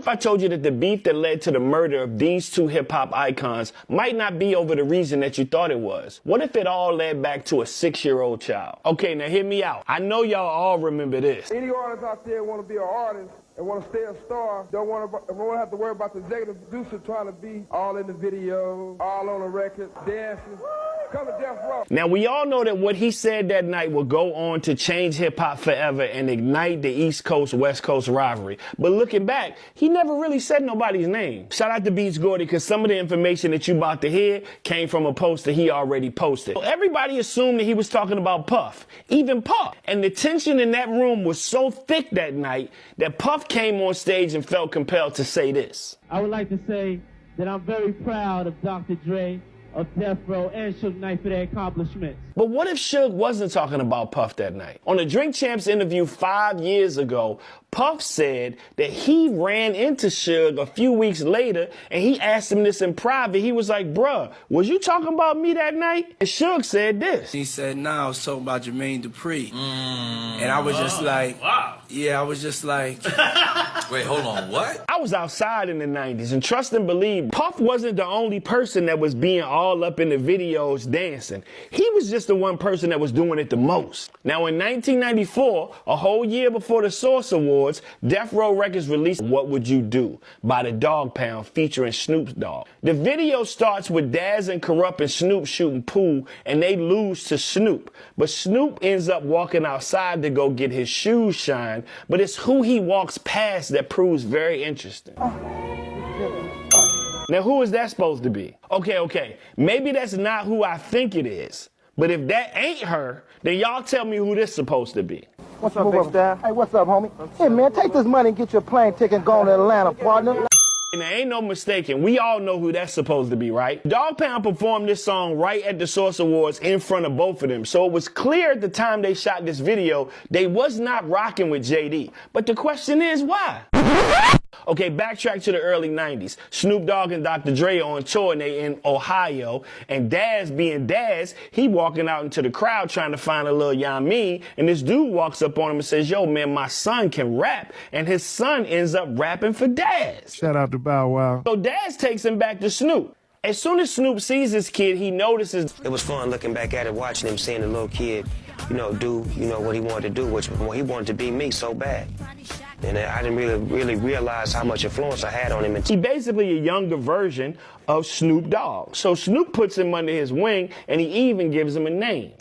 if I told you that the beef that led to the murder of these two hip-hop icons might not be over the reason that you thought it was? What if it all led back to a 6-year-old child? Okay, now hear me out. I know y'all all remember this. Any artist out there want to be an artist and want to stay a star, don't want to have to worry about the executive producer trying to be all in the video, all on the record, dancing. Come to Death Row. Now, we all know that what he said that night will go on to change hip-hop forever and ignite the East Coast-West Coast rivalry. But looking back, he never really said nobody's name. Shout out to Beats Gordy, because some of the information that you about to hear came from a post that he already posted. Everybody assumed that he was talking about Puff, even Puff. And the tension in that room was so thick that night that Puff came on stage and felt compelled to say this. I would like to say that I'm very proud of Dr. Dre, of Death Row, and Suge Knight for their accomplishments. But what if Suge wasn't talking about Puff that night? On a Drink Champs interview 5 years ago, Puff said that he ran into Suge a few weeks later and he asked him this in private. He was like, bruh, was you talking about me that night? And Suge said this. He said, nah, I was talking about Jermaine Dupri. And I was just like, wow. Yeah, I was just like... Wait, hold on, what? I was outside in the 90s, and trust and believe, Puff wasn't the only person that was being all up in the videos dancing. He was just the one person that was doing it the most. Now, in 1994, a whole year before the Source Awards, Death Row Records released What Would You Do by the Dogg Pound featuring Snoop Dogg. The video starts with Daz and Corrupt and Snoop shooting pool, and they lose to Snoop. But Snoop ends up walking outside to go get his shoes shined, but it's who he walks past that proves very interesting. Now, who is that supposed to be? Okay, maybe that's not who I think it is. But if that ain't her, then y'all tell me who this supposed to be. What's up, big staff? Hey, what's up, homie? Hey, man, take this money and get your plane ticket and go on to Atlanta, partner. And there ain't no mistaking, we all know who that's supposed to be, right? Dogg Pound performed this song right at the Source Awards in front of both of them. So it was clear at the time they shot this video, they was not rocking with JD. But the question is, why? Okay, backtrack to the early 90s. Snoop Dogg and Dr. Dre on tour and they in Ohio. And Daz being Daz, he walking out into the crowd trying to find a little Yami. And this dude walks up on him and says, yo, man, my son can rap. And his son ends up rapping for Daz. Shout out to Bow Wow. So Daz takes him back to Snoop. As soon as Snoop sees this kid, he notices. It was fun looking back at it, watching him, seeing the little kid, do, what he wanted to do, which he wanted to be me so bad. And I didn't really realize how much influence I had on him. He basically a younger version of Snoop Dogg. So Snoop puts him under his wing, and he even gives him a name.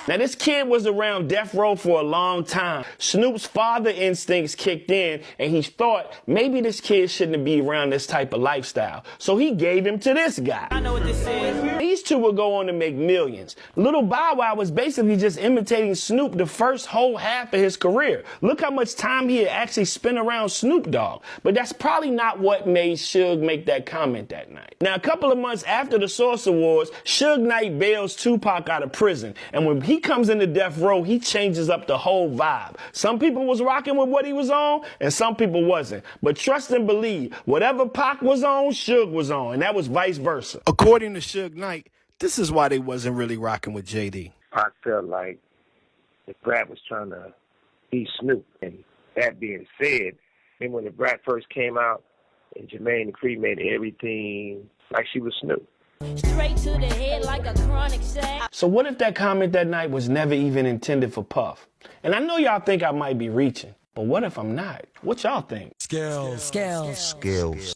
Now, this kid was around Death Row for a long time. Snoop's father instincts kicked in, and he thought maybe this kid shouldn't be around this type of lifestyle. So he gave him to this guy. I know what this is. These two would go on to make millions. Little Bow Wow was basically just imitating Snoop the first whole half of his career. Look how much time he had actually spent around Snoop Dogg. But that's probably not what made Suge make that comment that night. Now, a couple of months after the Source Awards, Suge Knight bails Tupac out of prison. And when he comes into Death Row, he changes up the whole vibe. Some people was rocking with what he was on, and some people wasn't. But trust and believe, whatever Pac was on, Suge was on, and that was vice versa. According to Suge Knight, this is why they wasn't really rocking with JD. I felt like the Brat was trying to be Snoop. And that being said, then when the Brat first came out, and Jermaine Dupri made everything like she was Snoop. Straight to the head like a chronic sack. So what if that comment that night was never even intended for Puff? And I know y'all think I might be reaching, but what if I'm not? What y'all think? Skillz.